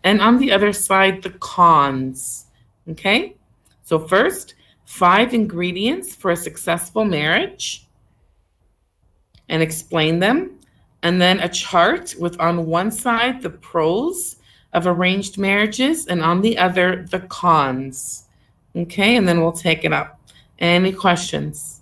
and on the other side, the cons. Okay? So, first, 5 ingredients for a successful marriage and explain them. And then a chart with on one side the pros of arranged marriages and on the other the cons. Okay? And then we'll take it up. Any questions?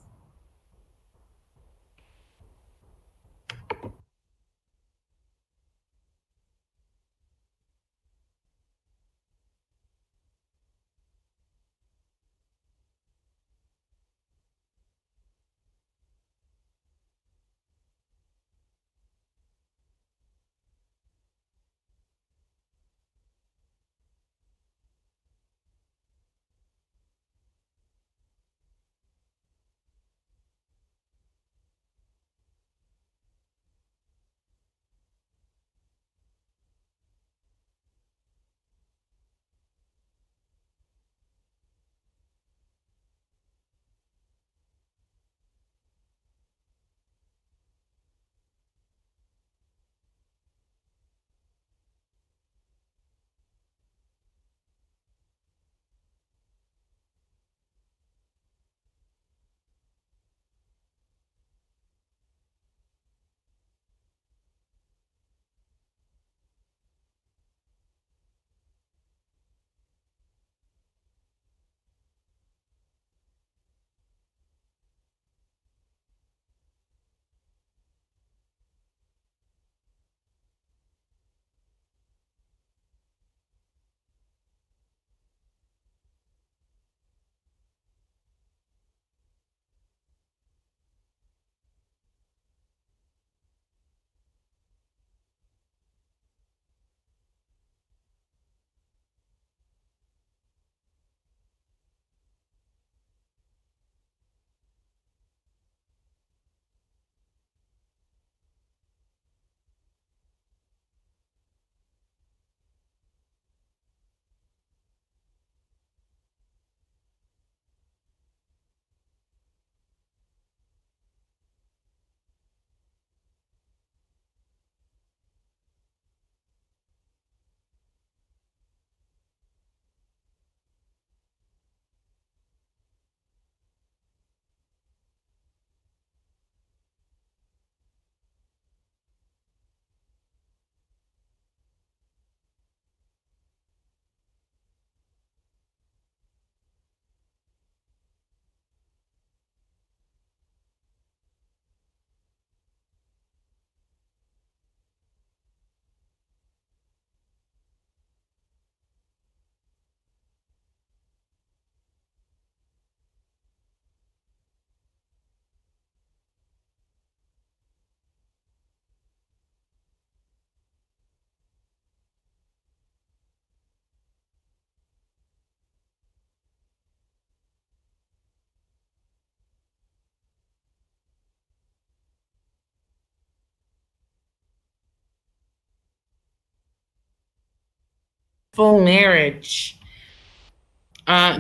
Full marriage.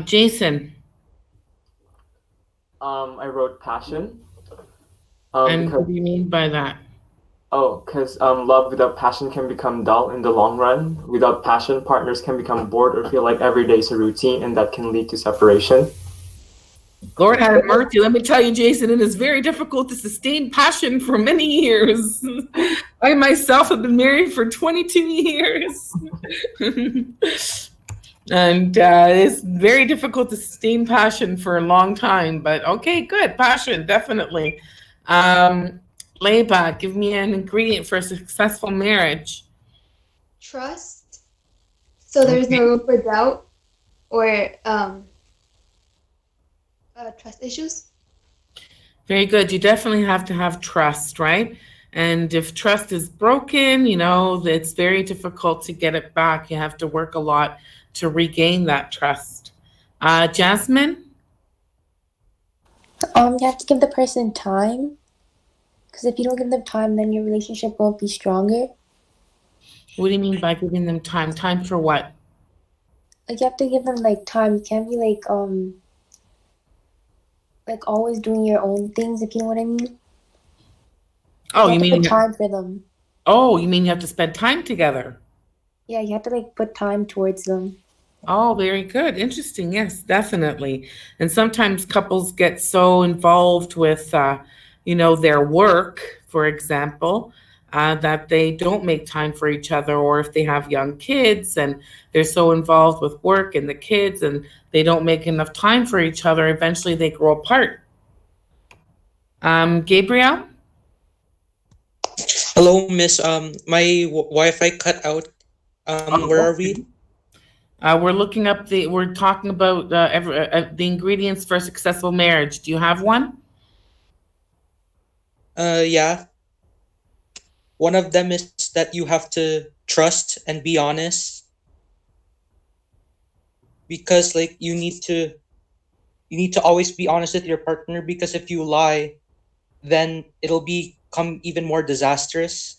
Jason, I wrote passion. and what Because do you mean by that? love without passion can become dull in the long run. Without passion, partners can become bored or feel like every day is a routine, and that can lead to separation. Lord have mercy. Let me tell you, Jason, it is very difficult to sustain passion for many years. I myself have been married for 22 years. And it's very difficult to sustain passion for a long time, but okay, good. Passion, definitely. Um, Leba, give me an ingredient for a successful marriage. Trust. So there's Okay, no room for doubt or trust issues. very good. You definitely have to have trust, right? And if trust is broken, you know, it's very difficult to get it back. You have to work a lot to regain that trust. Jasmine, You have to give the person time, because if you don't give them time, then your relationship won't be stronger. what do you mean by giving them time? Time for what? Like you have to give them like time. You can't be like always doing your own things, if you know what I mean. Oh, You you have to put mean time for them. Oh, you mean you have to spend time together? Yeah, you have to like put time towards them. Oh, very good. Interesting. Yes, definitely. And sometimes couples get so involved with, their work, for example, that they don't make time for each other. Or if they have young kids and they're so involved with work and the kids and they don't make enough time for each other, eventually they grow apart. Gabriel? Hello, Miss. My Wi-Fi cut out. Where are we? We're talking about the ingredients for a successful marriage. Do you have one? Yeah. One of them is that you have to trust and be honest, because like you need to always be honest with your partner, because if you lie, then it'll become even more disastrous.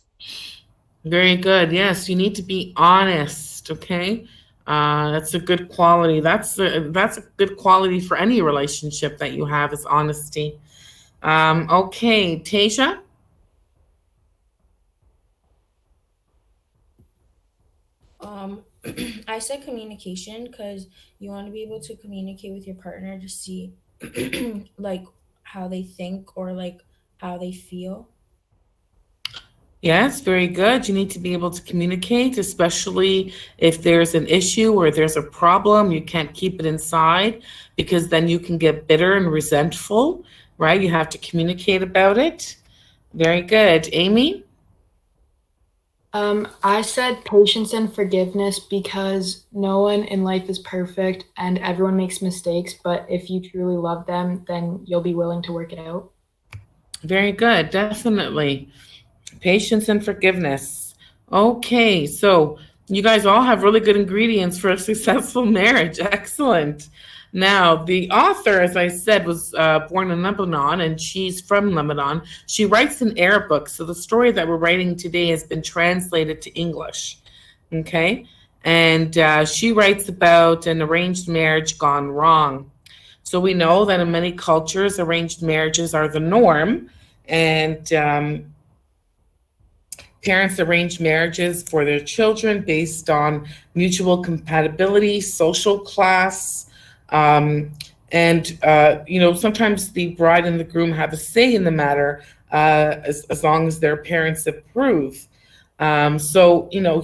Very good. Yes, you need to be honest. Okay, that's a good quality. That's a good quality for any relationship that you have is honesty. Okay, Tasia. I said communication because you want to be able to communicate with your partner to see like how they think or like how they feel. Yes, very good. You need to be able to communicate, especially if there's an issue or there's a problem. You can't keep it inside because then you can get bitter and resentful, right? You have to communicate about it. Very good. Amy? I said patience and forgiveness because no one in life is perfect and everyone makes mistakes, but if you truly love them, then you'll be willing to work it out. Very good. Definitely. Patience and forgiveness. Okay, so you guys all have really good ingredients for a successful marriage. Excellent. Now, the author, as I said, was born in Lebanon, and she's from Lebanon. She writes in Arabic, so the story that we're writing today has been translated to English. Okay, and she writes about an arranged marriage gone wrong. So we know that in many cultures, arranged marriages are the norm, and parents arrange marriages for their children based on mutual compatibility, social class, and sometimes the bride and the groom have a say in the matter as long as their parents approve.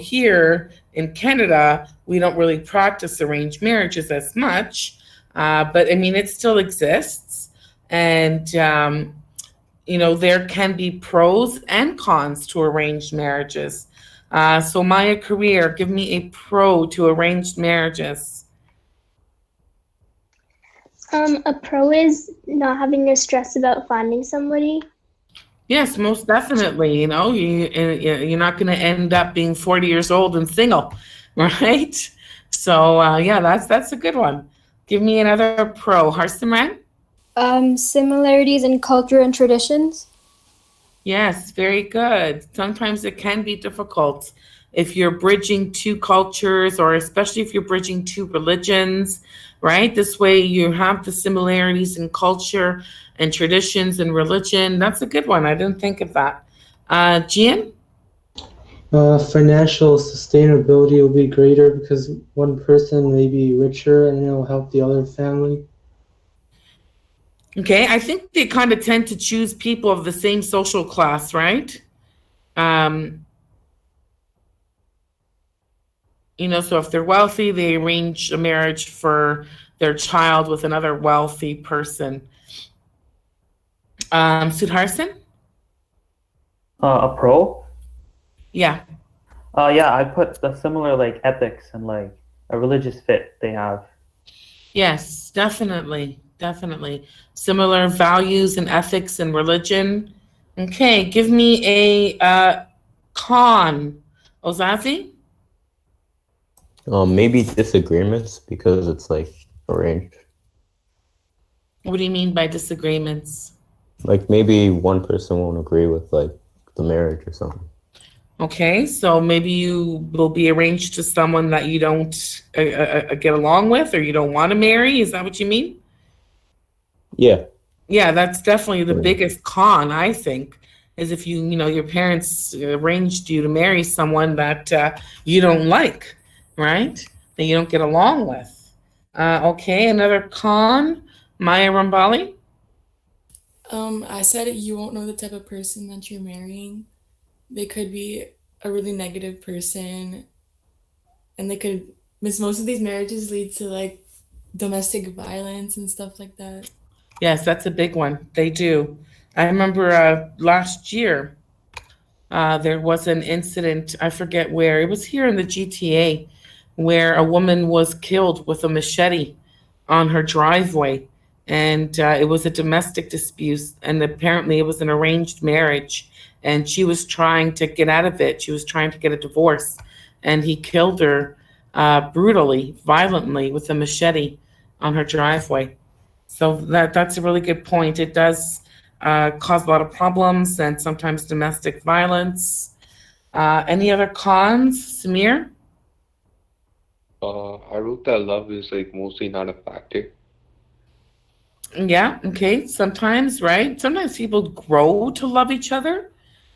Here in Canada, we don't really practice arranged marriages as much, but I mean, it still exists. And there can be pros and cons to arranged marriages. So Maya Career, give me a pro to arranged marriages. A pro is not having to stress about finding somebody. Yes, most definitely. You're not going to end up being 40 years old and single, right? So yeah, that's a good one. Give me another pro. Harsimran? Similarities in culture and traditions. Yes, very good. Sometimes it can be difficult if you're bridging two cultures, or especially if you're bridging two religions, right? This way you have the similarities in culture and traditions and religion. That's a good one. I didn't think of that. Gian? Financial sustainability will be greater because one person may be richer and it'll help the other family. Okay, I think they kind of tend to choose people of the same social class, right? So if they're wealthy, they arrange a marriage for their child with another wealthy person. Sudharsan? A pro? Yeah. Yeah, I put the similar like ethics and like a religious fit they have. Yes, definitely. Definitely. Similar values and ethics and religion. Okay, give me a con. Ozazi? Maybe disagreements because it's like arranged. What do you mean by disagreements? Like maybe one person won't agree with like the marriage or something. Okay, so maybe you will be arranged to someone that you don't get along with, or you don't want to marry. Is that what you mean? Yeah. Yeah, that's definitely the biggest con, I think, is if your parents arranged you to marry someone that you don't like, right? That you don't get along with. Okay, another con, Maya Rambali. I said you won't know the type of person that you're marrying. They could be a really negative person, and most of these marriages lead to like domestic violence and stuff like that. Yes, that's a big one. They do. I remember last year there was an incident, I forget where, it was here in the GTA, where a woman was killed with a machete on her driveway. And it was a domestic dispute. And apparently it was an arranged marriage. And she was trying to get out of it. She was trying to get a divorce. And he killed her brutally, violently with a machete on her driveway. So that's a really good point. It does cause a lot of problems and sometimes domestic violence. Any other cons, Samir? I wrote that love is like mostly not a factor. Yeah, okay. Sometimes, right? Sometimes people grow to love each other,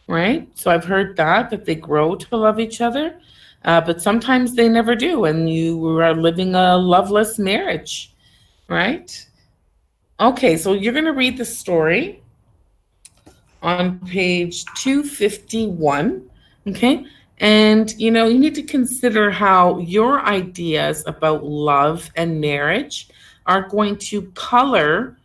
right? So I've heard that they grow to love each other, but sometimes they never do, and you are living a loveless marriage, right? Okay, so you're going to read the story on page 251, okay? And, you need to consider how your ideas about love and marriage are going to color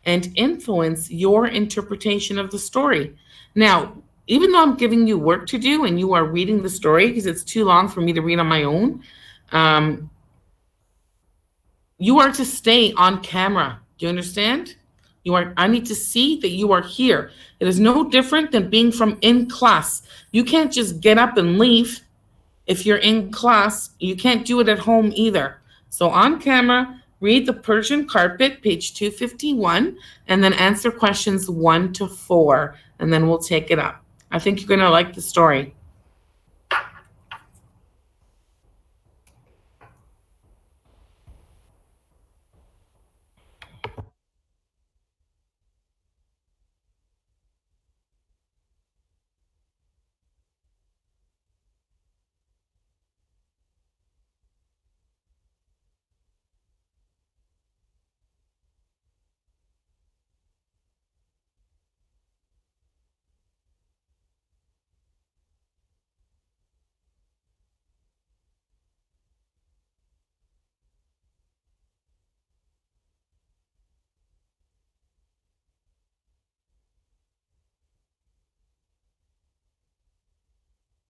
and influence your interpretation of the story. Now, even though I'm giving you work to do and you are reading the story because it's too long for me to read on my own, you are to stay on camera. Do you understand? I need to see that you are here. It is no different than being in class. You can't just get up and leave if you're in class. You can't do it at home either. So on camera, read The Persian Carpet, page 251, and then answer questions 1 to 4, and then we'll take it up. I think you're going to like the story.